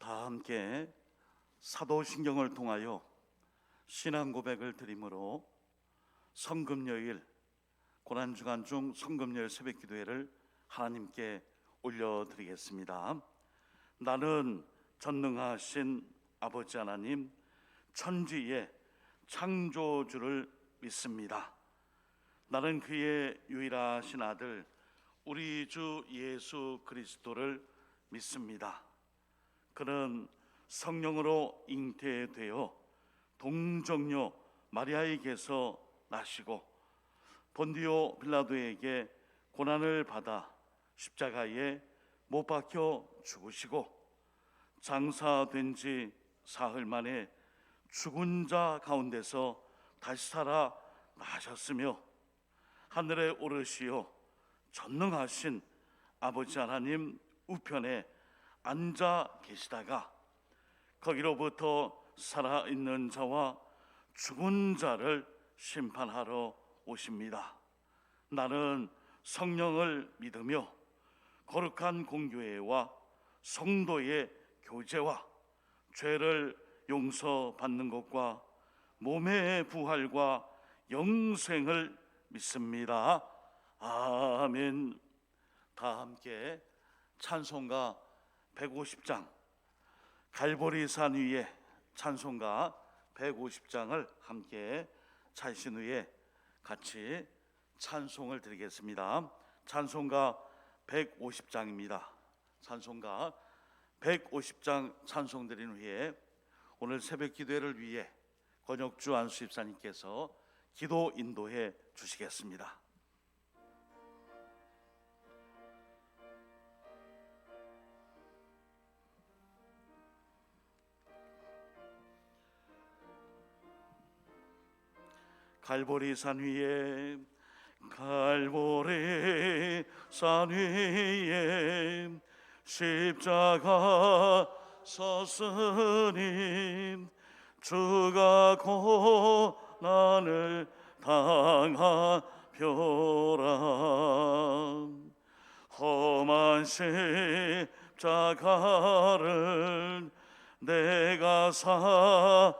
다 함께 사도신경을 통하여 신앙 고백을 드림으로 성금요일 고난주간 중 성금요일 새벽기도회를 하나님께 올려드리겠습니다. 나는 전능하신 아버지 하나님 천지의 창조주를 믿습니다. 나는 그의 유일하신 아들 우리 주 예수 그리스도를 믿습니다. 그는 성령으로 잉태되어 동정녀 마리아에게서 나시고 본디오 빌라도에게 고난을 받아 십자가에 못 박혀 죽으시고 장사된 지 사흘 만에 죽은 자 가운데서 다시 살아 나셨으며 하늘에 오르시어 전능하신 아버지 하나님 우편에 앉아 계시다가 거기로부터 살아있는 자와 죽은 자를 심판하러 오십니다. 나는 성령을 믿으며 거룩한 공교회와 성도의 교제와 죄를 용서받는 것과 몸의 부활과 영생을 믿습니다. 아멘. 다 함께 찬송가 150장 갈보리산 위에 찬송가 150장을 함께 차신 후에 같이 찬송을 드리겠습니다. 찬송가 150장입니다. 찬송가 150장 찬송 드린 후에 오늘 새벽 기도회를 위해 권혁주 안수 집사님께서 기도 인도해 주시겠습니다. 갈보리산 위에 갈보리산 위에 십자가 섰으니 주가 고난을 당하표라. 험한 십자가를 내가 사랑함은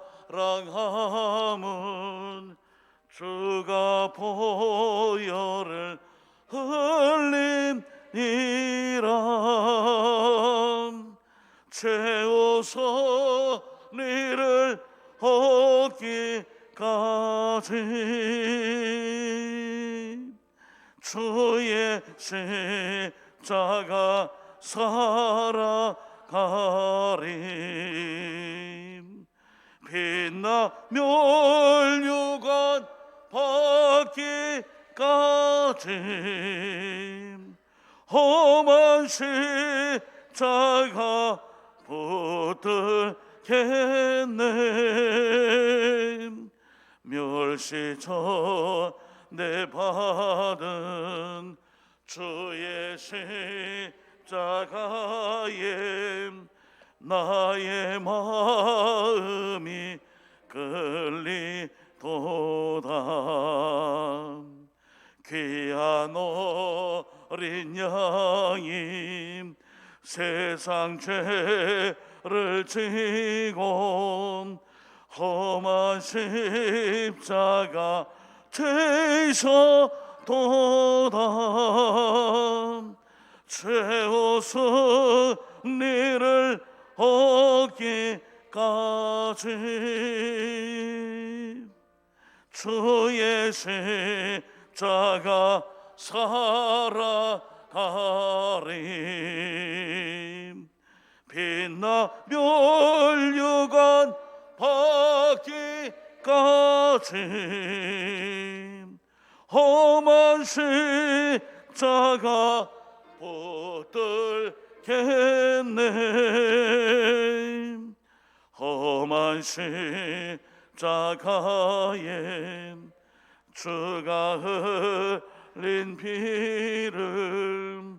주가 보혈을 흘리니라. 채워서 니를 얻기까지 주의 십자가 살아가리. 빛나 멸류관 받기까지 험한 십자가 붙들겠네. 멸시전에 받은 주의 십자가에 나의 마음이 끌리도다. 귀한 어린 양이 세상 죄를 지고 험한 십자가 되셨도다. 채워서 니를 얻기까지 주의 십자가 살아가리. 빛나 멸류관 받기까지 험한 십자가 붙들겠네. 험한 십자가에 주가 흘린 피를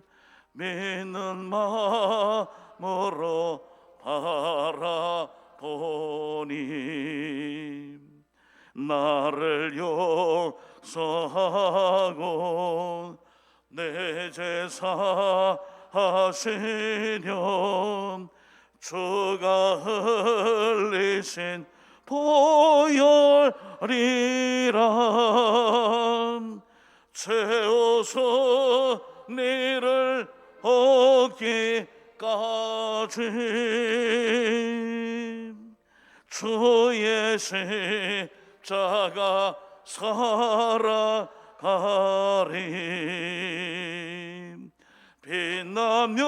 믿는 마음으로 바라보니 나를 용서하고 내 죄 사하시려 주가 흘리신 보혈이라 채워서 니를 얻기까지 주의 십자가 살아가리 빛나며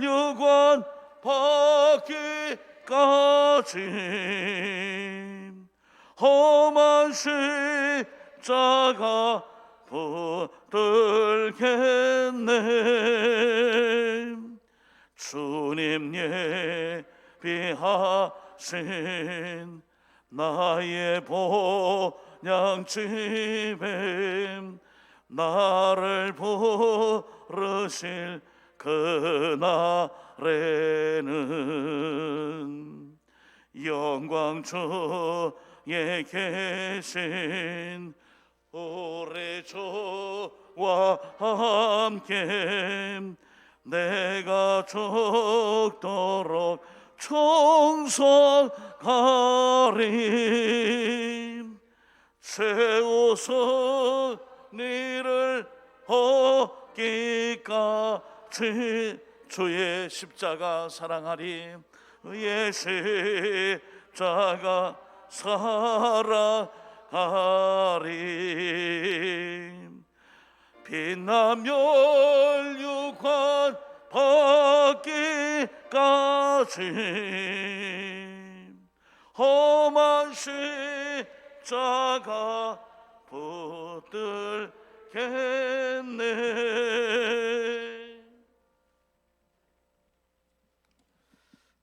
유관 받기까지 험한 십자가 붙들겠네 주님 예비하신 나의 본향집에 나를 부르실 그날에는 영광 주에 계신 우리 주와 함께 내가 죽도록 충성하리 채워서 니를 얻기까지 주의 십자가 사랑하리 의의 십자가 살아가리 빛나며 멸류관 받기까지 험한 십자가 붙들겠네.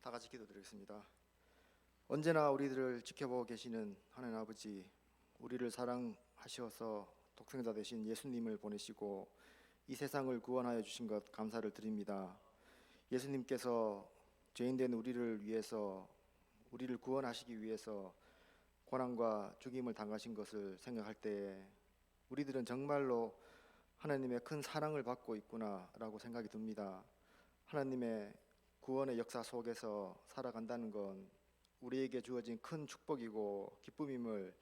다 같이 기도드리겠습니다. 언제나 우리들을 지켜보고 계시는 하나님 아버지, 우리를 사랑하셔서 독생자 되신 예수님을 보내시고 이 세상을 구원하여 주신 것 감사를 드립니다. 예수님께서 죄인된 우리를 위해서, 우리를 구원하시기 위해서 고난과 죽임을 당하신 것을 생각할 때에 우리들은 정말로 하나님의 큰 사랑을 받고 있구나라고 생각이 듭니다. 하나님의 구원의 역사 속에서 살아간다는 건 우리에게 주어진 큰 축복이고 기쁨임을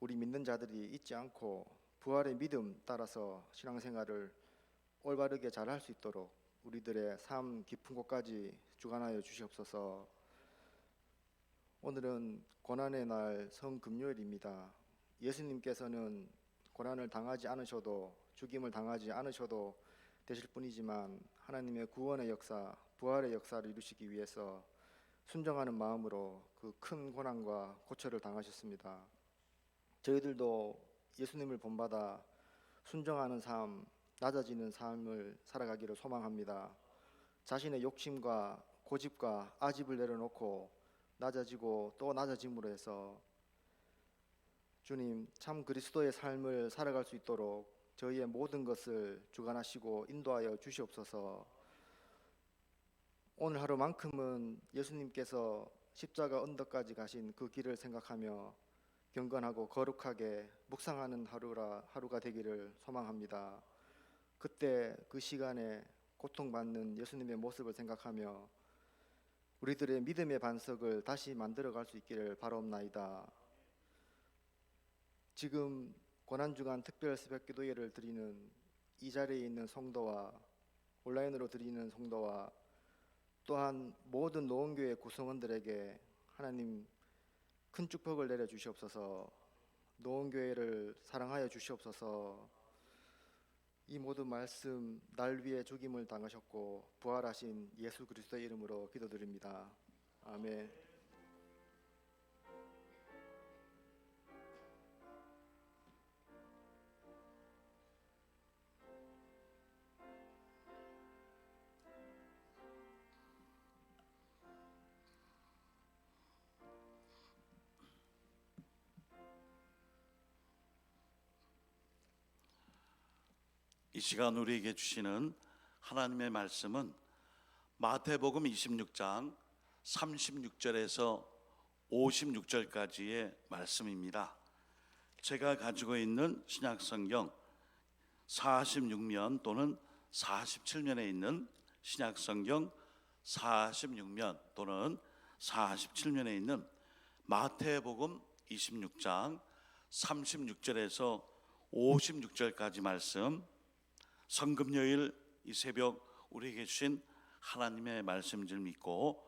우리 믿는 자들이 잊지 않고 부활의 믿음 따라서 신앙생활을 올바르게 잘 할 수 있도록 우리들의 삶 깊은 곳까지 주관하여 주시옵소서. 오늘은 고난의 날 성금요일입니다. 예수님께서는 고난을 당하지 않으셔도, 죽임을 당하지 않으셔도 되실 뿐이지만 하나님의 구원의 역사, 부활의 역사를 이루시기 위해서 순종하는 마음으로 그 큰 고난과 고초를 당하셨습니다. 저희들도 예수님을 본받아 순종하는 삶, 낮아지는 삶을 살아가기를 소망합니다. 자신의 욕심과 고집과 아집을 내려놓고 낮아지고 또 낮아짐으로 해서 주님 참 그리스도의 삶을 살아갈 수 있도록 저희의 모든 것을 주관하시고 인도하여 주시옵소서. 오늘 하루만큼은 예수님께서 십자가 언덕까지 가신 그 길을 생각하며 경건하고 거룩하게 묵상하는 하루가 되기를 소망합니다. 그때 그 시간에 고통받는 예수님의 모습을 생각하며 우리들의 믿음의 반석을 다시 만들어갈 수 있기를 바라옵나이다. 지금 고난주간 특별 새벽기도 예를 드리는 이 자리에 있는 성도와 온라인으로 드리는 성도와 또한 모든 노원교회 구성원들에게 하나님 큰 축복을 내려주시옵소서. 노원교회를 사랑하여 주시옵소서. 이 모든 말씀 날 위해 죽임을 당하셨고 부활하신 예수 그리스도의 이름으로 기도드립니다. 아멘. 이 시간 우리에게 주시는 하나님의 말씀은 마태복음 26장 36절에서 56절까지의 말씀입니다. 제가 가지고 있는 신약성경 46면 또는 47면에 있는 신약성경 46면 또는 47면에 있는 마태복음 26장 36절에서 56절까지 말씀, 성금요일 이 새벽 우리에게 주신 하나님의 말씀 줄 믿고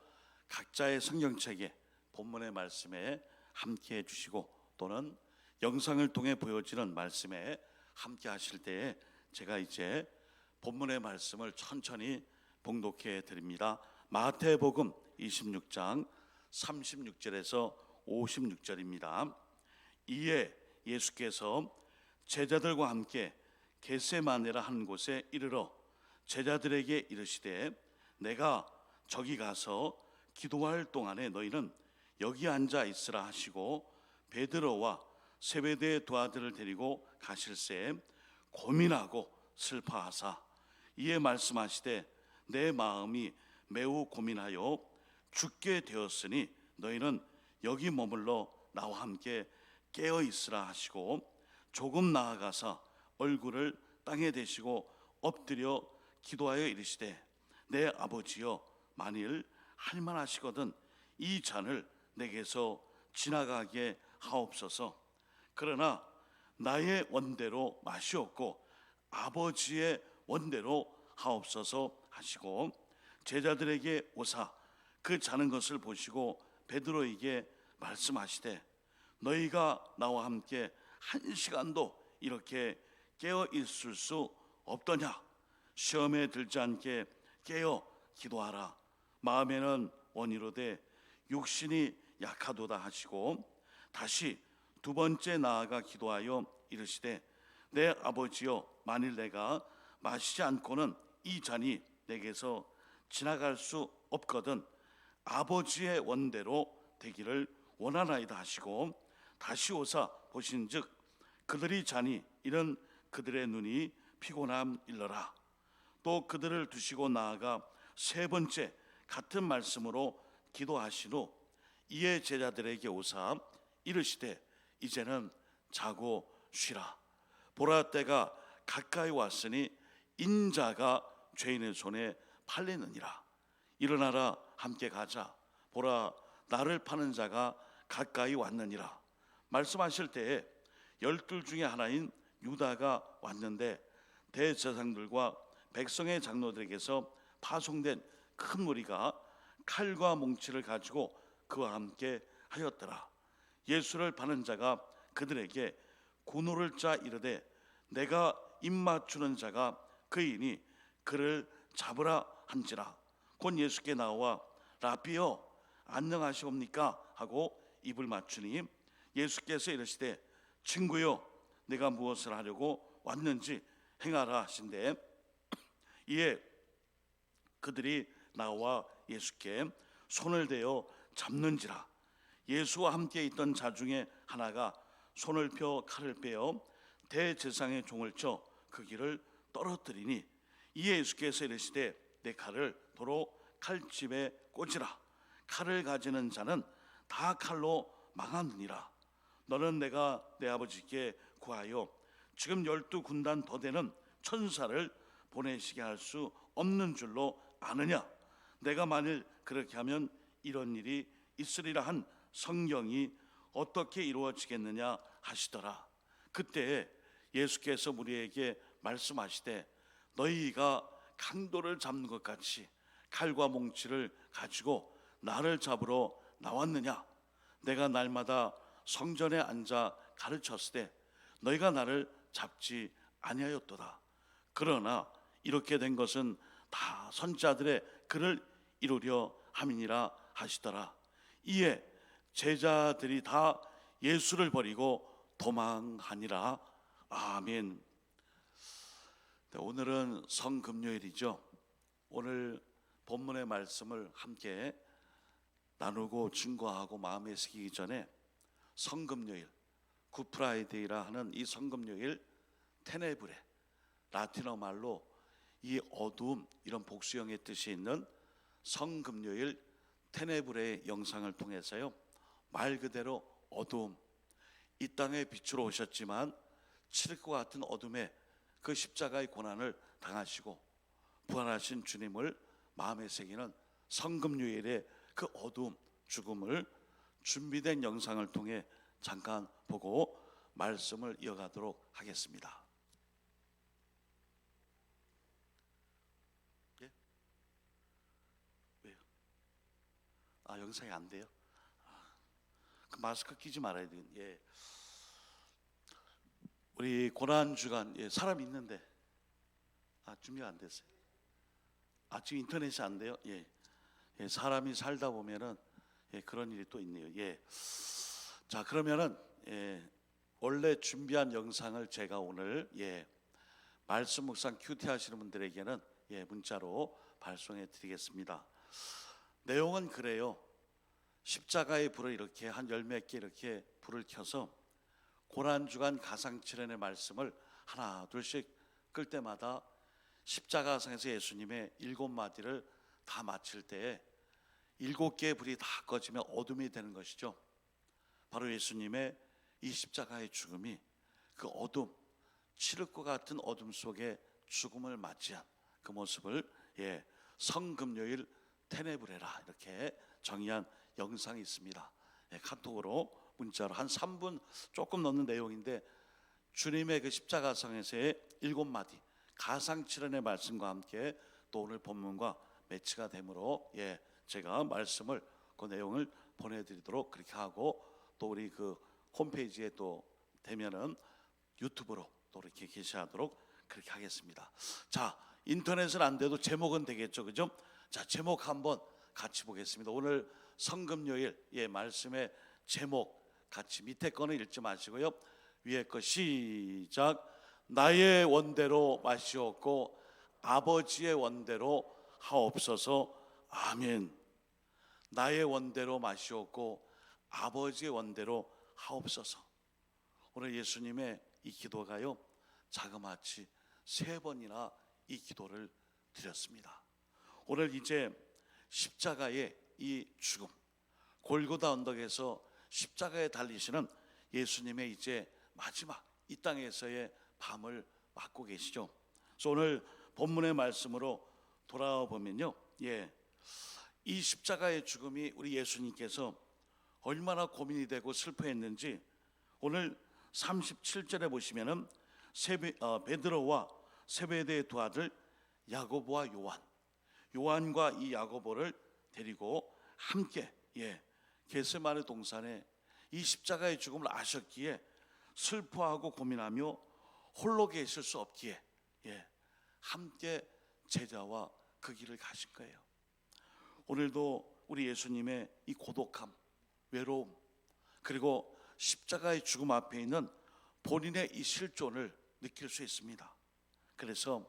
각자의 성경책에 본문의 말씀에 함께 해주시고 또는 영상을 통해 보여지는 말씀에 함께 하실 때에 제가 이제 본문의 말씀을 천천히 봉독해 드립니다. 마태복음 26장 36절에서 56절입니다. 이에 예수께서 제자들과 함께 겟세마네라 한 곳에 이르러 제자들에게 이르시되 내가 저기 가서 기도할 동안에 너희는 여기 앉아 있으라 하시고 베드로와 세베대의 두 아들을 데리고 가실새 고민하고 슬퍼하사 이에 말씀하시되 내 마음이 매우 고민하여 죽게 되었으니 너희는 여기 머물러 나와 함께 깨어 있으라 하시고 조금 나아가사 얼굴을 땅에 대시고 엎드려 기도하여 이르시되 내 아버지여 만일 할만하시거든 이 잔을 내게서 지나가게 하옵소서. 그러나 나의 원대로 마시옵고 아버지의 원대로 하옵소서 하시고 제자들에게 오사 그 자는 것을 보시고 베드로에게 말씀하시되 너희가 나와 함께 한 시간도 이렇게 깨어 있을 수 없더냐. 시험에 들지 않게 깨어 기도하라. 마음에는 원이로되 육신이 약하도다 하시고 다시 두 번째 나아가 기도하여 이르시되 내 아버지여 만일 내가 마시지 않고는 이 잔이 내게서 지나갈 수 없거든 아버지의 원대로 되기를 원하나이다 하시고 다시 오사 보신즉 그들이 자니 이는 그들의 눈이 피곤함 일러라. 또 그들을 두시고 나아가 세 번째 같은 말씀으로 기도하신 후 이에 제자들에게 오사 이르시되 이제는 자고 쉬라. 보라 때가 가까이 왔으니 인자가 죄인의 손에 팔리느니라. 일어나라 함께 가자. 보라 나를 파는 자가 가까이 왔느니라. 말씀하실 때에 12 중에 하나인 유다가 왔는데 대제사장들과 백성의 장로들에게서 파송된 큰 무리가 칼과 몽치를 가지고 그와 함께 하였더라. 예수를 파는 자가 그들에게 군호를 짜 이르되 내가 입맞추는 자가 그이니 그를 잡으라 한지라. 곧 예수께 나와 라비여 안녕하시옵니까 하고 입을 맞추니 예수께서 이르시되 친구여 내가 무엇을 하려고 왔는지 행하라 하신대 이에 그들이 나와 예수께 손을 대어 잡는지라. 예수와 함께 있던 자 중에 하나가 손을 펴 칼을 빼어 대제사장의 종을 쳐 그 길을 떨어뜨리니 이에 예수께서 이르시되 내 칼을 도로 칼집에 꽂으라. 칼을 가지는 자는 다 칼로 망하느니라. 너는 내가 내 아버지께 구하여 지금 12군단 더 되는 천사를 보내시게 할 수 없는 줄로 아느냐. 내가 만일 그렇게 하면 이런 일이 있으리라 한 성경이 어떻게 이루어지겠느냐 하시더라. 그때 예수께서 우리에게 말씀하시되 너희가 강도를 잡는 것 같이 칼과 몽치를 가지고 나를 잡으러 나왔느냐. 내가 날마다 성전에 앉아 가르쳤을 때 너희가 나를 잡지 아니하였도다. 그러나 이렇게 된 것은 다 선지자들의 글을 이루려 함이니라 하시더라. 이에 제자들이 다 예수를 버리고 도망하니라. 아멘. 오늘은 성금요일이죠. 오늘 본문의 말씀을 함께 나누고 증거하고 마음에 새기기 전에 성금요일, 굿프라이데이라 하는 이 성금요일 테네브레, 라틴어 말로 이 어두움 이런 복수형의 뜻이 있는 성금요일 테네브레의 영상을 통해서요 말 그대로 어두움, 이 땅에 빛으로 오셨지만 칠흑과 같은 어둠에 그 십자가의 고난을 당하시고 부활하신 주님을 마음에 새기는 성금요일의 그 어두움, 죽음을 준비된 영상을 통해 잠깐 보고 말씀을 이어가도록 하겠습니다. 예? 왜요? 영상이 안 돼요? 그 마스크 끼지 말아야 돼요. 예. 우리 고난 주간 사람 있는데 준비가 안 됐어요. 지금 인터넷이 안 돼요? 예. 사람이 살다 보면은 그런 일이 또 있네요. 예. 자, 그러면은 원래 준비한 영상을 제가 오늘 말씀 묵상 큐티 하시는 분들에게는 문자로 발송해 드리겠습니다. 내용은 그래요. 십자가의 불을 이렇게 한 열 몇 개 이렇게 불을 켜서 고난주간 가상칠연의 말씀을 하나 둘씩 끌 때마다 십자가상에서 예수님의 7마디를 다 마칠 때에 7개의 불이 다 꺼지면 어둠이 되는 것이죠. 바로 예수님의 이 십자가의 죽음이 그 어둠, 칠흑과 같은 어둠 속에 죽음을 맞이한 그 모습을 성금요일 테네브레라 이렇게 정의한 영상이 있습니다. 카톡으로 문자로 한 3분 조금 넘는 내용인데 주님의 그 십자가상에서의 7마디 가상칠연의 말씀과 함께 또 오늘 본문과 매치가 되므로 제가 말씀을 그 내용을 보내드리도록 그렇게 하고 또 우리 그 홈페이지에 또 되면은 유튜브로 또 이렇게 게시하도록 그렇게 하겠습니다. 자, 인터넷은 안 돼도 제목은 되겠죠, 그죠? 자, 제목 한번 같이 보겠습니다. 오늘 성금요일 말씀의 제목 같이 밑에 거는 읽지 마시고요. 위에 거 시작. 나의 원대로 마시옵고 아버지의 원대로 하옵소서. 아멘. 나의 원대로 마시옵고 아버지의 원대로 하옵소서. 오늘 예수님의 이 기도가요 자그마치 3번이나 이 기도를 드렸습니다. 오늘 이제 십자가의 이 죽음, 골고다 언덕에서 십자가에 달리시는 예수님의 이제 마지막 이 땅에서의 밤을 맞고 계시죠. 그래서 오늘 본문의 말씀으로 돌아와 보면요, 이 십자가의 죽음이 우리 예수님께서 얼마나 고민이 되고 슬퍼했는지 오늘 37절에 보시면은 베드로와 세베대의 두 아들 야고보와 요한과 이 야고보를 데리고 함께 겟세마네 동산에 이 십자가의 죽음을 아셨기에 슬퍼하고 고민하며 홀로 계실 수 없기에 함께 제자와 그 길을 가신 거예요. 오늘도 우리 예수님의 이 고독함, 외로움, 그리고 십자가의 죽음 앞에 있는 본인의 이 실존을 느낄 수 있습니다. 그래서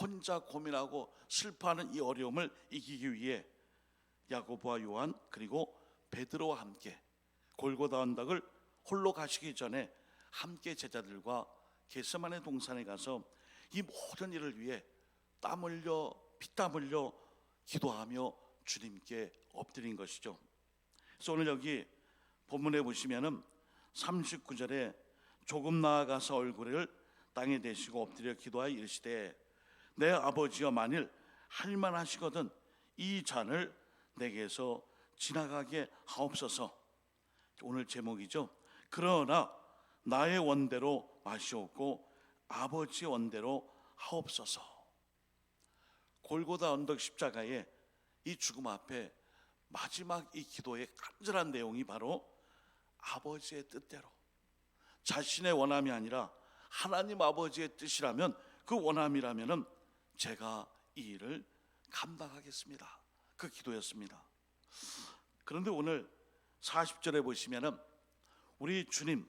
혼자 고민하고 슬퍼하는 이 어려움을 이기기 위해 야고보와 요한 그리고 베드로와 함께 골고다 언덕을 홀로 가시기 전에 함께 제자들과 겟세마네 동산에 가서 이 모든 일을 위해 땀 흘려 피땀 흘려 기도하며 주님께 엎드린 것이죠. 그래서 오늘 여기 본문에 보시면은 39절에 조금 나아가서 얼굴을 땅에 대시고 엎드려 기도하여 이르시되 내 아버지여 만일 할만하시거든 이 잔을 내게서 지나가게 하옵소서. 오늘 제목이죠. 그러나 나의 원대로 마시옵고 아버지의 원대로 하옵소서. 골고다 언덕 십자가의 이 죽음 앞에 마지막 이 기도의 간절한 내용이 바로 아버지의 뜻대로, 자신의 원함이 아니라 하나님 아버지의 뜻이라면, 그 원함이라면은 제가 이 일을 감당하겠습니다. 그 기도였습니다. 그런데 오늘 40절에 보시면은 우리 주님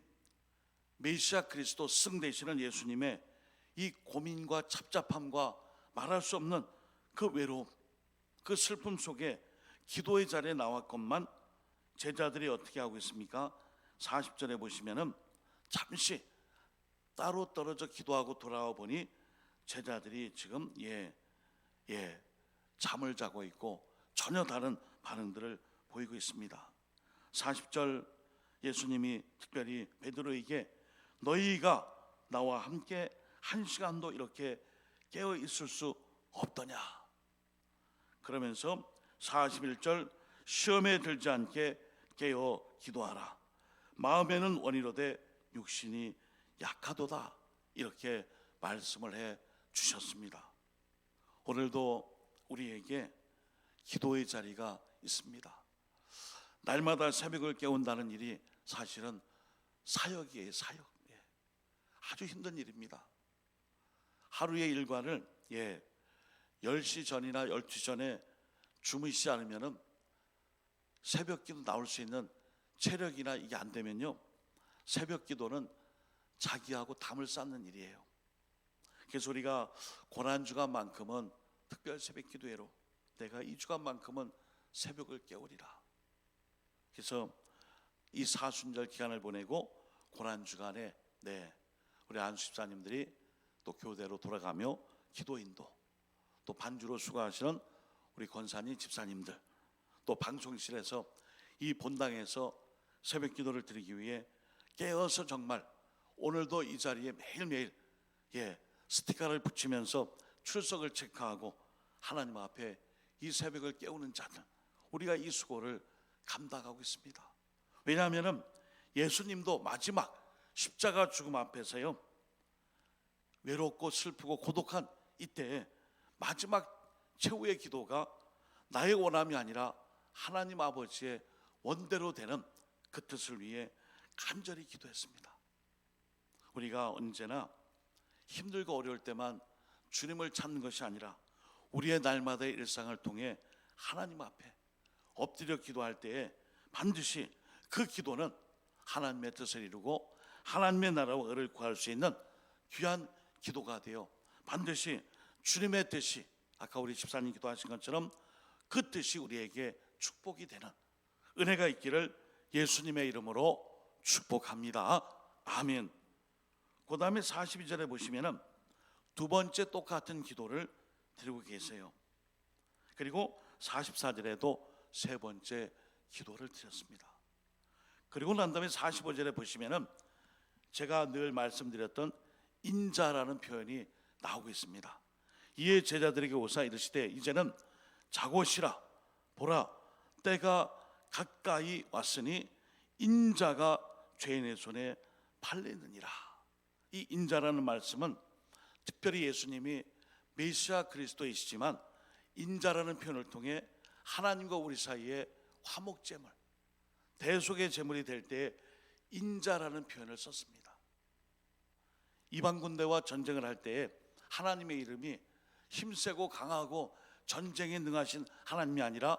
메시아 그리스도 승 되시는 예수님의 이 고민과 답답함과 말할 수 없는 그 외로움, 그 슬픔 속에 기도의 자리에 나왔건만 제자들이 어떻게 하고 있습니까? 40절에 보시면은 잠시 따로 떨어져 기도하고 돌아와 보니 제자들이 지금 잠을 자고 있고 전혀 다른 반응들을 보이고 있습니다. 40절 예수님이 특별히 베드로에게 너희가 나와 함께 한 시간도 이렇게 깨어 있을 수 없더냐, 그러면서 41절 시험에 들지 않게 깨어 기도하라. 마음에는 원이로되 육신이 약하도다. 이렇게 말씀을 해 주셨습니다. 오늘도 우리에게 기도의 자리가 있습니다. 날마다 새벽을 깨운다는 일이 사실은 사역이에요. 사역. 아주 힘든 일입니다. 하루의 일과를 10시 전이나 12시 전에 주무시지 않으면 새벽 기도 나올 수 있는 체력이나 이게 안 되면요, 새벽 기도는 자기하고 담을 쌓는 일이에요. 그래서 우리가 고난주간만큼은 특별 새벽 기도회로 내가 이 주간만큼은 새벽을 깨우리라. 그래서 이 사순절 기간을 보내고 고난주간에 우리 안수 집사님들이 또 교대로 돌아가며 기도 인도, 또 반주로 수고하시는 우리 권사님 집사님들, 또 방송실에서 이 본당에서 새벽 기도를 드리기 위해 깨어서 정말 오늘도 이 자리에 매일매일 스티커를 붙이면서 출석을 체크하고 하나님 앞에 이 새벽을 깨우는 자들, 우리가 이 수고를 감당하고 있습니다. 왜냐하면 예수님도 마지막 십자가 죽음 앞에서요, 외롭고 슬프고 고독한 이때 마지막 최후의 기도가 나의 원함이 아니라 하나님 아버지의 원대로 되는 그 뜻을 위해 간절히 기도했습니다. 우리가 언제나 힘들고 어려울 때만 주님을 찾는 것이 아니라 우리의 날마다의 일상을 통해 하나님 앞에 엎드려 기도할 때에 반드시 그 기도는 하나님의 뜻을 이루고 하나님의 나라와 의를 구할 수 있는 귀한 기도가 되어 반드시 주님의 뜻이, 아까 우리 집사님 기도하신 것처럼 그 뜻이 우리에게 축복이 되는 은혜가 있기를 예수님의 이름으로 축복합니다. 아멘. 그 다음에 42절에 보시면은 두 번째 똑같은 기도를 드리고 계세요. 그리고 44절에도 세 번째 기도를 드렸습니다. 그리고 난 다음에 45절에 보시면은 제가 늘 말씀드렸던 인자라는 표현이 나오고 있습니다. 이에 제자들에게 오사 이르시되 이제는 자고 쉬라. 보라, 때가 가까이 왔으니 인자가 죄인의 손에 팔리느니라. 이 인자라는 말씀은 특별히 예수님이 메시아 그리스도이시지만 인자라는 표현을 통해 하나님과 우리 사이에 화목제물, 대속의 제물이 될 때 인자라는 표현을 썼습니다. 이방 군대와 전쟁을 할 때에 하나님의 이름이 힘세고 강하고 전쟁에 능하신 하나님이 아니라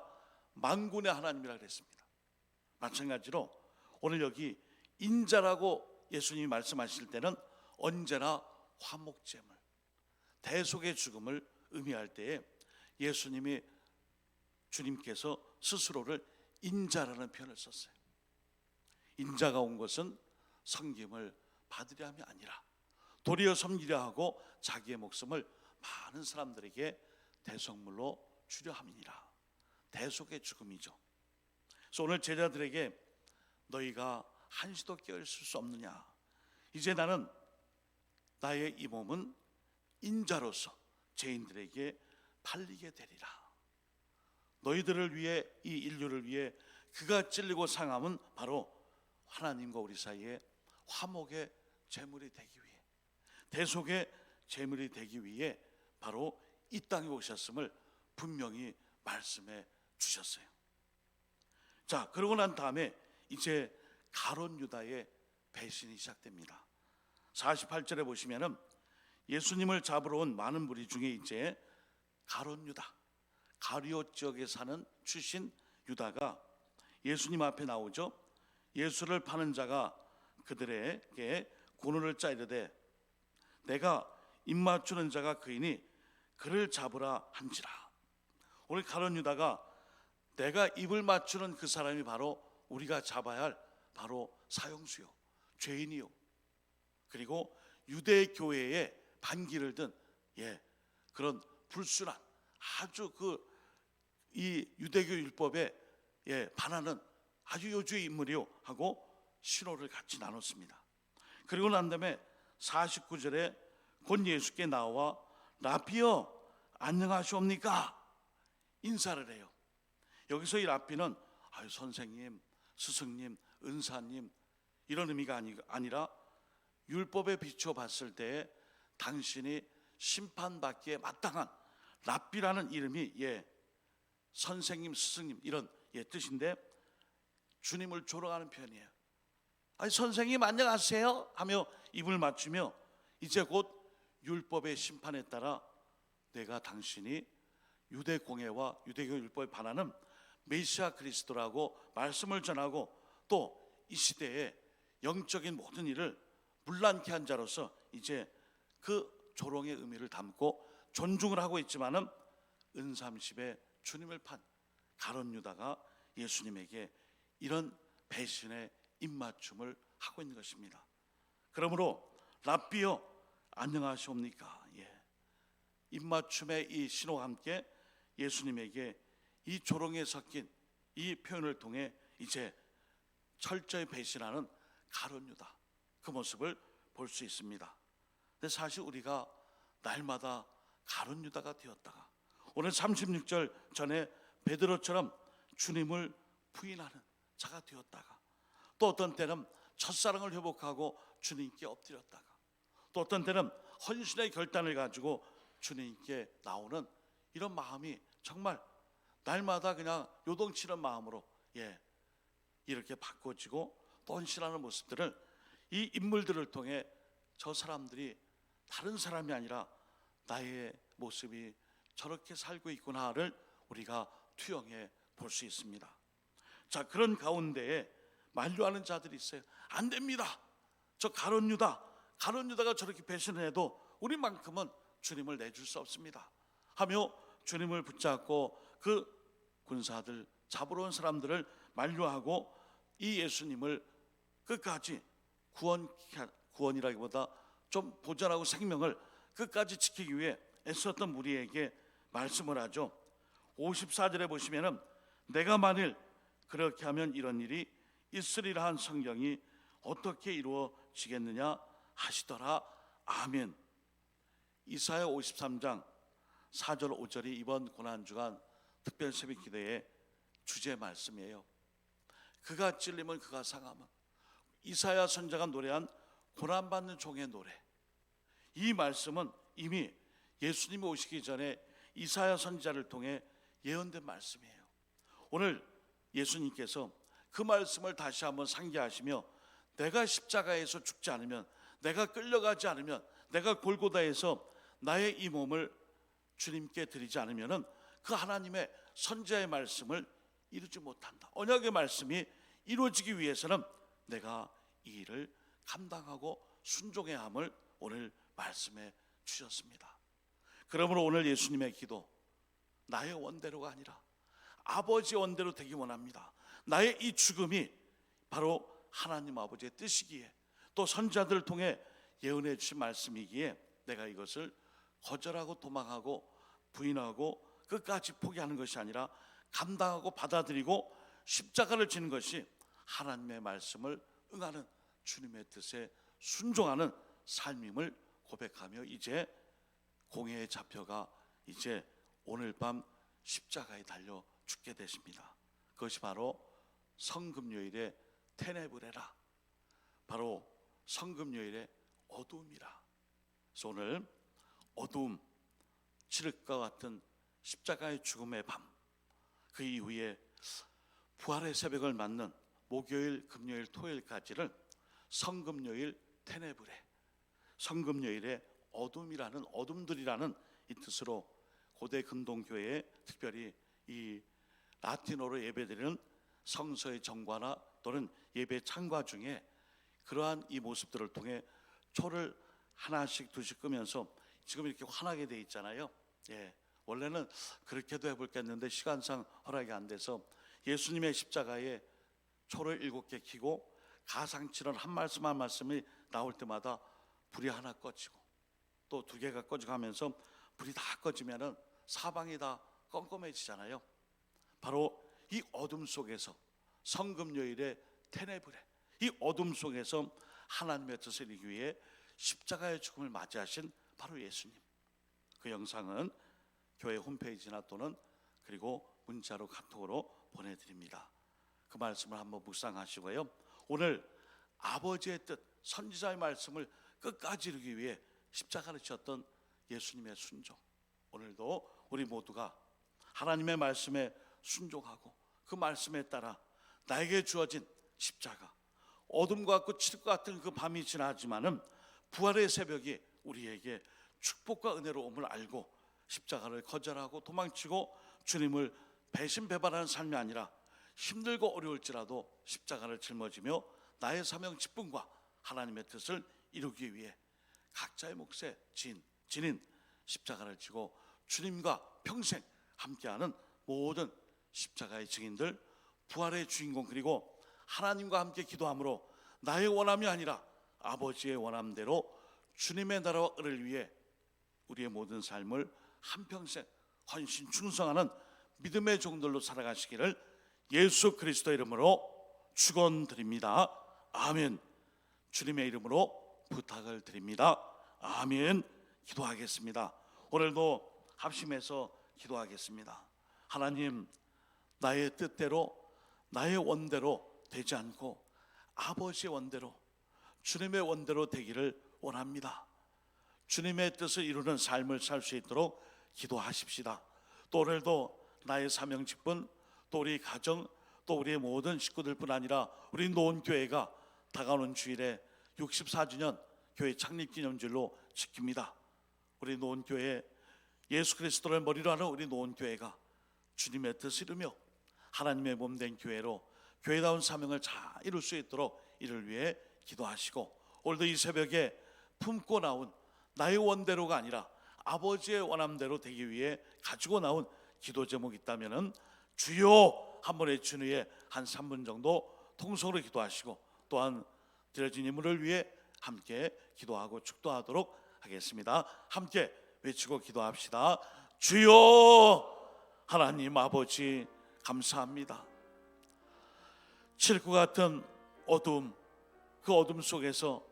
만군의 하나님이라 그랬습니다. 마찬가지로 오늘 여기 인자라고 예수님이 말씀하실 때는 언제나 화목제물, 대속의 죽음을 의미할 때에 예수님이 주님께서 스스로를 인자라는 표현을 썼어요. 인자가 온 것은 섬김을 받으려 함이 아니라 도리어 섬기려 하고 자기의 목숨을 많은 사람들에게 대속물로 주려 함이니라. 대속의 죽음이죠. 그래서 오늘 제자들에게 너희가 한시도 깨어있을 수 없느냐, 이제 나는 나의 이 몸은 인자로서 죄인들에게 팔리게 되리라. 너희들을 위해, 이 인류를 위해 그가 찔리고 상함은 바로 하나님과 우리 사이에 화목의 제물이 되기 위해, 대속의 제물이 되기 위해 바로 이 땅에 오셨음을 분명히 말씀해 주셨어요. 자, 그러고 난 다음에 이제 가룟 유다의 배신이 시작됩니다. 48절에 보시면은 예수님을 잡으러 온 많은 무리 중에 이제 가룟 유다, 가룟 지역에 사는 출신 유다가 예수님 앞에 나오죠. 예수를 파는 자가 그들에게 고노를 짜이르되 내가 입맞추는 자가 그이니 그를 잡으라 한지라. 오늘 가룟 유다가 내가 입을 맞추는 그 사람이 바로 우리가 잡아야 할 바로 사형수요, 죄인이요, 그리고 유대 교회의 반기를 든 그런 불순한 아주 이 유대교 율법에 반하는 아주 요주의 인물이요 하고 신호를 같이 나눴습니다. 그리고 난 다음에 49절에 곧 예수께 나와 라피여 안녕하시옵니까 인사를 해요. 여기서 이 랍비는 선생님, 스승님, 은사님 이런 의미가 아니라 율법에 비추어 봤을 때 당신이 심판받기에 마땅한 랍비라는 이름이 선생님, 스승님 이런 뜻인데 주님을 조롱하는 편이에요. 선생님 안녕하세요 하며 입을 맞추며 이제 곧 율법의 심판에 따라 내가 당신이 유대 공예와 유대교 율법에 반하는 메시아 그리스도라고 말씀을 전하고 또 이 시대에 영적인 모든 일을 문란케 한 자로서 이제 그 조롱의 의미를 담고 존중을 하고 있지만은 은삼십에 주님을 판 가룟 유다가 예수님에게 이런 배신의 입맞춤을 하고 있는 것입니다. 그러므로 랍비여 안녕하시옵니까? 입맞춤의 이 신호와 함께 예수님에게 이 조롱에 섞인 이 표현을 통해 이제 철저히 배신하는 가룟 유다 그 모습을 볼 수 있습니다. 근데 사실 우리가 날마다 가룟 유다가 되었다가 오늘 36절 전에 베드로처럼 주님을 부인하는 자가 되었다가 또 어떤 때는 첫사랑을 회복하고 주님께 엎드렸다가 또 어떤 때는 헌신의 결단을 가지고 주님께 나오는 이런 마음이 정말 날마다 그냥 요동치는 마음으로 이렇게 바꿔지고 또 헌신하는 모습들을 이 인물들을 통해 저 사람들이 다른 사람이 아니라 나의 모습이 저렇게 살고 있구나를 우리가 투영해 볼 수 있습니다. 자, 그런 가운데에 만류하는 자들이 있어요. 안 됩니다. 저 가룟 유다가 저렇게 배신을 해도 우리만큼은 주님을 내줄 수 없습니다 하며 주님을 붙잡고 그 군사들 잡으러 온 사람들을 만류하고 이 예수님을 끝까지 구원이라기보다 좀 보존하고 생명을 끝까지 지키기 위해 애썼던 무리에게 말씀을 하죠. 54절에 보시면은 내가 만일 그렇게 하면 이런 일이 있으리라 한 성경이 어떻게 이루어지겠느냐 하시더라. 아멘. 이사야 53장 4절 5절이 이번 고난주간 특별 새벽 기도의 주제 말씀이에요. 그가 찔리면 그가 상하면, 이사야 선지자가 노래한 고난받는 종의 노래, 이 말씀은 이미 예수님이 오시기 전에 이사야 선지자를 통해 예언된 말씀이에요. 오늘 예수님께서 그 말씀을 다시 한번 상기하시며 내가 십자가에서 죽지 않으면, 내가 끌려가지 않으면, 내가 골고다에서 나의 이 몸을 주님께 드리지 않으면 그 하나님의 선지자의 말씀을 이루지 못한다. 언약의 말씀이 이루어지기 위해서는 내가 이 일을 감당하고 순종해야 함을 오늘 말씀해 주셨습니다. 그러므로 오늘 예수님의 기도, 나의 원대로가 아니라 아버지의 원대로 되기 원합니다. 나의 이 죽음이 바로 하나님 아버지의 뜻이기에 또 선지자들을 통해 예언해 주신 말씀이기에 내가 이것을 거절하고 도망하고 부인하고 끝까지 포기하는 것이 아니라 감당하고 받아들이고 십자가를 지는 것이 하나님의 말씀을 응하는 주님의 뜻에 순종하는 삶임을 고백하며 이제 공회에 잡혀가 이제 오늘 밤 십자가에 달려 죽게 되십니다. 그것이 바로 성금요일의 테네브레라, 바로 성금요일의 어두움이라. 그래서 오늘 어두움, 칠흑과 같은 십자가의 죽음의 밤, 그 이후에 부활의 새벽을 맞는 목요일, 금요일, 토요일까지를 성금요일 테네브레, 성금요일의 어둠이라는, 어둠들이라는 이 뜻으로 고대 근동교회에 특별히 이 라틴어로 예배드리는 성서의 정과나 또는 예배 찬과 중에 그러한 이 모습들을 통해 초를 하나씩 두씩 끄면서 지금 이렇게 환하게 돼 있잖아요. 원래는 그렇게도 해볼까 했는데 시간상 허락이 안 돼서 예수님의 십자가에 초를 7개 켜고 가상칠은 한 말씀 한 말씀이 나올 때마다 불이 하나 꺼지고 또 2개가 꺼지고 하면서 불이 다 꺼지면은 사방이 다 껌껌해지잖아요. 바로 이 어둠 속에서 성금요일의 테네브레, 이 어둠 속에서 하나님의 뜻을 이루기 위해 십자가의 죽음을 맞이하신 바로 예수님. 그 영상은 교회 홈페이지나 또는 그리고 문자로 카톡으로 보내드립니다. 그 말씀을 한번 묵상하시고요. 오늘 아버지의 뜻, 선지자의 말씀을 끝까지 이루기 위해 십자가를 지었던 예수님의 순종, 오늘도 우리 모두가 하나님의 말씀에 순종하고 그 말씀에 따라 나에게 주어진 십자가, 어둠과 같고 칠과 같은 그 밤이 지나지만은 부활의 새벽이 우리에게 축복과 은혜로움을 알고 십자가를 거절하고 도망치고 주님을 배신배반하는 삶이 아니라 힘들고 어려울지라도 십자가를 짊어지며 나의 사명 직분과 하나님의 뜻을 이루기 위해 각자의 몫에 지닌 십자가를 지고 주님과 평생 함께하는 모든 십자가의 증인들, 부활의 주인공, 그리고 하나님과 함께 기도함으로 나의 원함이 아니라 아버지의 원함대로 주님의 나라와 을을 위해 우리의 모든 삶을 한평생 헌신 충성하는 믿음의 종들로 살아가시기를 예수 그리스도 이름으로 축원드립니다. 아멘. 주님의 이름으로 부탁을 드립니다. 아멘. 기도하겠습니다. 오늘도 합심해서 기도하겠습니다. 하나님, 나의 뜻대로 나의 원대로 되지 않고 아버지의 원대로 주님의 원대로 되기를 원합니다. 주님의 뜻을 이루는 삶을 살 수 있도록 기도하십시다. 또 오늘도 나의 사명 직분, 또 우리 가정, 또 우리의 모든 식구들뿐 아니라 우리 노원교회가 다가오는 주일에 64주년 교회 창립기념주일로 지킵니다. 우리 노원교회, 예수 그리스도를 머리로 하는 우리 노원교회가 주님의 뜻을 이루며 하나님의 몸된 교회로 교회다운 사명을 잘 이룰 수 있도록 이를 위해 기도하시고, 오늘도 이 새벽에 품고 나온 나의 원대로가 아니라 아버지의 원함대로 되기 위해 가지고 나온 기도 제목이 있다면 주여 한번 외친 후에 한 3분 정도 통성으로 기도하시고, 또한 드려진 인물을 위해 함께 기도하고 축도하도록 하겠습니다. 함께 외치고 기도합시다. 주여 하나님 아버지 감사합니다. 칠구 같은 어둠, 그 어둠 속에서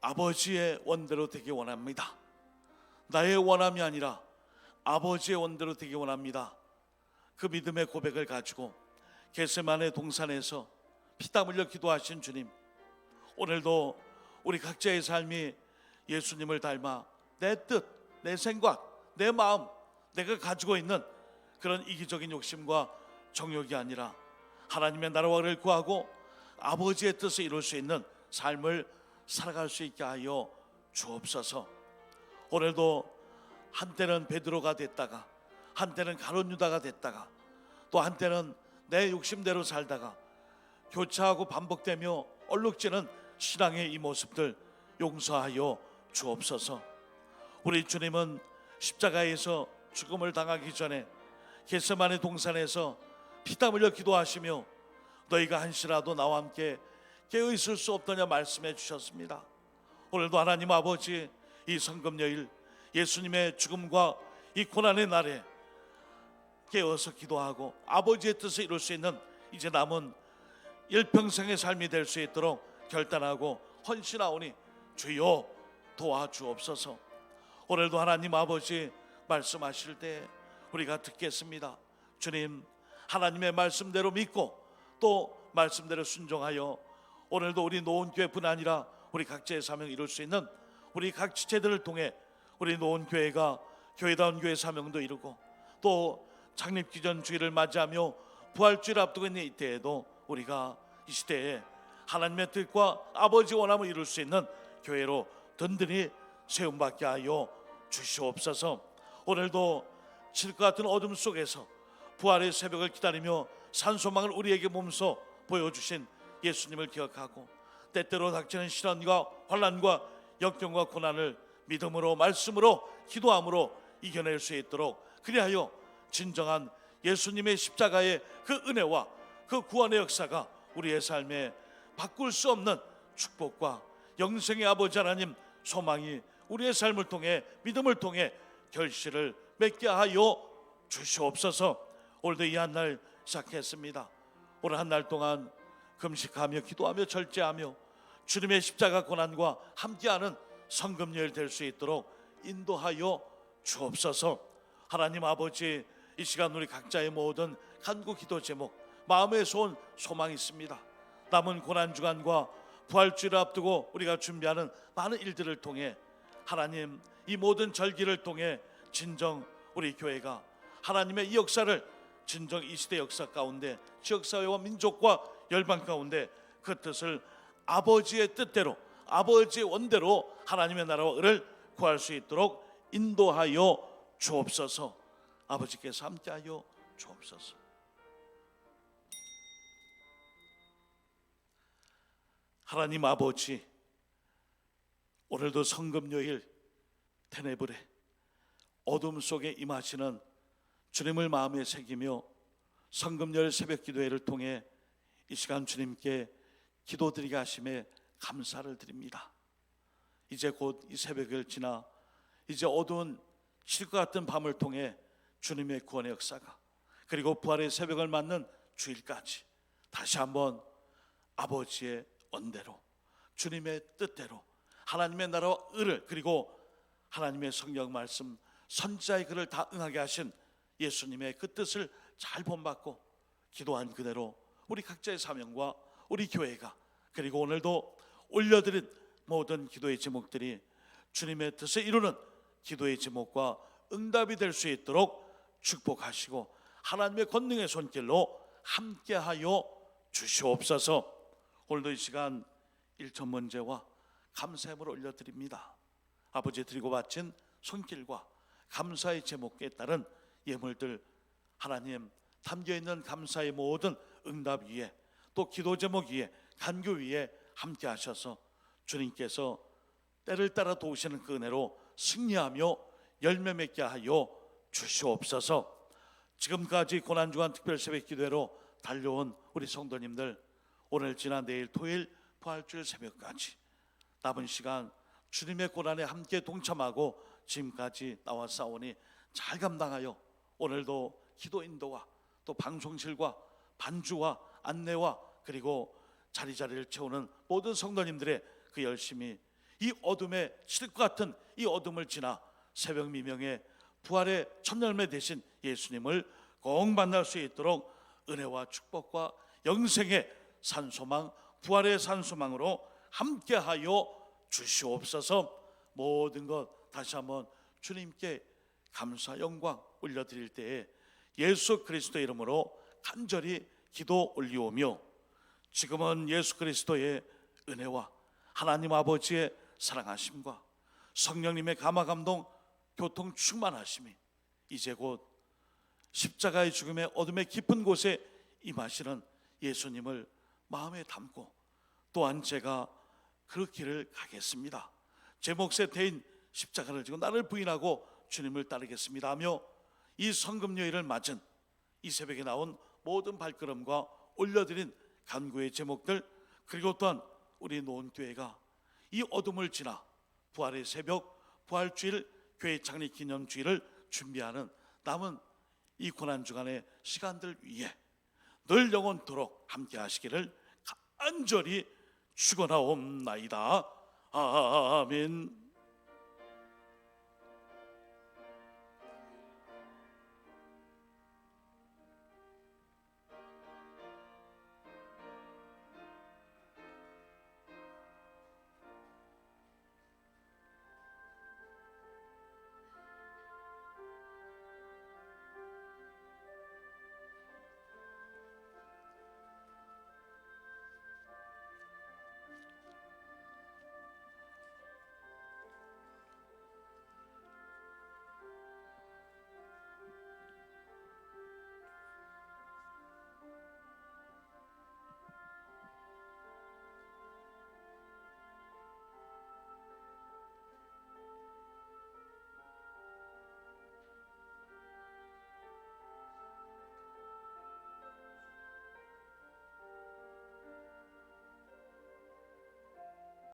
아버지의 원대로 되기 원합니다. 나의 원함이 아니라 아버지의 원대로 되기 원합니다. 그 믿음의 고백을 가지고 겟세마네 동산에서 피땀 흘려 기도하신 주님, 오늘도 우리 각자의 삶이 예수님을 닮아 내 뜻, 내 생각, 내 마음, 내가 가지고 있는 그런 이기적인 욕심과 정욕이 아니라 하나님의 나라와 의를 구하고 아버지의 뜻을 이룰 수 있는 삶을 살아갈 수 있게 하여 주옵소서. 오늘도 한때는 베드로가 됐다가, 한때는 가룟 유다가 됐다가, 또 한때는 내 욕심대로 살다가 교차하고 반복되며 얼룩지는 신앙의 이 모습들 용서하여 주옵소서. 우리 주님은 십자가에서 죽음을 당하기 전에 겟세마네 동산에서 피땀 흘려 기도하시며 너희가 한시라도 나와 함께 깨어 있을 수 없더냐 말씀해 주셨습니다. 오늘도 하나님 아버지, 이 성금요일 예수님의 죽음과 이 고난의 날에 깨어서 기도하고 아버지의 뜻을 이룰 수 있는 이제 남은 일평생의 삶이 될 수 있도록 결단하고 헌신하오니 주여 도와주옵소서. 오늘도 하나님 아버지 말씀하실 때 우리가 듣겠습니다. 주님, 하나님의 말씀대로 믿고 또 말씀대로 순종하여 오늘도 우리 노원교회뿐 아니라 우리 각자의 사명을 이룰 수 있는 우리 각 지체들을 통해 우리 노원교회가 교회다운 교회 사명도 이루고 또 창립기전 주일을 맞이하며 부활주의를 앞두고 있는 이때에도 우리가 이 시대에 하나님의 뜻과 아버지 원함을 이룰 수 있는 교회로 든든히 세움받게 하여 주시옵소서. 오늘도 칠것 같은 어둠 속에서 부활의 새벽을 기다리며 산소망을 우리에게 몸소 보여주신 예수님을 기억하고 때때로 닥치는 시련과 환난과 역경과 고난을 믿음으로 말씀으로 기도함으로 이겨낼 수 있도록 그리하여 진정한 예수님의 십자가의 그 은혜와 그 구원의 역사가 우리의 삶에 바꿀 수 없는 축복과 영생의 아버지 하나님 소망이 우리의 삶을 통해 믿음을 통해 결실을 맺게 하여 주시옵소서. 오늘도 이 한 날 시작했습니다. 오늘 한 날 동안 금식하며 기도하며 절제하며 주님의 십자가 고난과 함께하는 성금요일 될 수 있도록 인도하여 주옵소서. 하나님 아버지, 이 시간 우리 각자의 모든 간구 기도 제목, 마음에 쏜 소망이 있습니다. 남은 고난주간과 부활주일을 앞두고 우리가 준비하는 많은 일들을 통해 하나님, 이 모든 절기를 통해 진정 우리 교회가 하나님의 이 역사를 진정 이 시대 역사 가운데 지역사회와 민족과 열방 가운데 그 뜻을 아버지의 뜻대로, 아버지의 원대로 하나님의 나라와 을을 구할 수 있도록 인도하여 주옵소서. 아버지께서 함께하여 주옵소서. 하나님 아버지, 오늘도 성금요일 테네브레 어둠 속에 임하시는 주님을 마음에 새기며 성금요일 새벽기도회를 통해 이 시간 주님께 기도드리게 하심에 감사를 드립니다. 이제 곧 이 새벽을 지나 이제 어두운 칠과 같은 밤을 통해 주님의 구원의 역사가, 그리고 부활의 새벽을 맞는 주일까지 다시 한번 아버지의 언대로, 주님의 뜻대로 하나님의 나라와 을을, 그리고 하나님의 성경 말씀 선지자의 글을 다 응하게 하신 예수님의 그 뜻을 잘 본받고 기도한 그대로 우리 각자의 사명과 우리 교회가, 그리고 오늘도 올려드린 모든 기도의 제목들이 주님의 뜻을 이루는 기도의 제목과 응답이 될 수 있도록 축복하시고 하나님의 권능의 손길로 함께하여 주시옵소서. 오늘도 이 시간 일천문제와 감사함을 올려드립니다. 아버지 드리고 바친 손길과 감사의 제목에 따른 예물들 하나님 담겨있는 감사의 모든 응답 위에, 또 기도 제목 위에, 간구 위에 함께 하셔서 주님께서 때를 따라 도우시는 그 은혜로 승리하며 열매 맺게 하여 주시옵소서. 지금까지 고난주간 특별 새벽 기도회로 달려온 우리 성도님들, 오늘 지나 내일 토요일 부활주일 새벽까지 남은 시간 주님의 고난에 함께 동참하고 지금까지 나와 싸우니 잘 감당하여 오늘도 기도 인도와 또 방송실과 반주와 안내와 그리고 자리자리를 채우는 모든 성도님들의 그 열심이 이 어둠의 칠흑과 같은 이 어둠을 지나 새벽 미명에 부활의 첫 열매 되신 예수님을 꼭 만날 수 있도록 은혜와 축복과 영생의 산소망, 부활의 산소망으로 함께하여 주시옵소서. 모든 것 다시 한번 주님께 감사 영광 올려드릴 때에 예수 그리스도의 이름으로 간절히 기도 올리오며, 지금은 예수 그리스도의 은혜와 하나님 아버지의 사랑하심과 성령님의 감화 감동 교통 충만하심이 이제 곧 십자가의 죽음의 어둠의 깊은 곳에 임하시는 예수님을 마음에 담고, 또한 제가 그 길을 가겠습니다. 제 몫의 대인 십자가를 지고 나를 부인하고 주님을 따르겠습니다 하며 이 성금요일을 맞은 이 새벽에 나온 모든 발걸음과 올려드린 간구의 제목들, 그리고 또한 우리 노원교회가 이 어둠을 지나 부활의 새벽, 부활주일, 교회 창립 기념주일을 준비하는 남은 이 고난주간의 시간들 위에 늘 영원토록 함께 하시기를 간절히 축원하옵나이다. 아멘.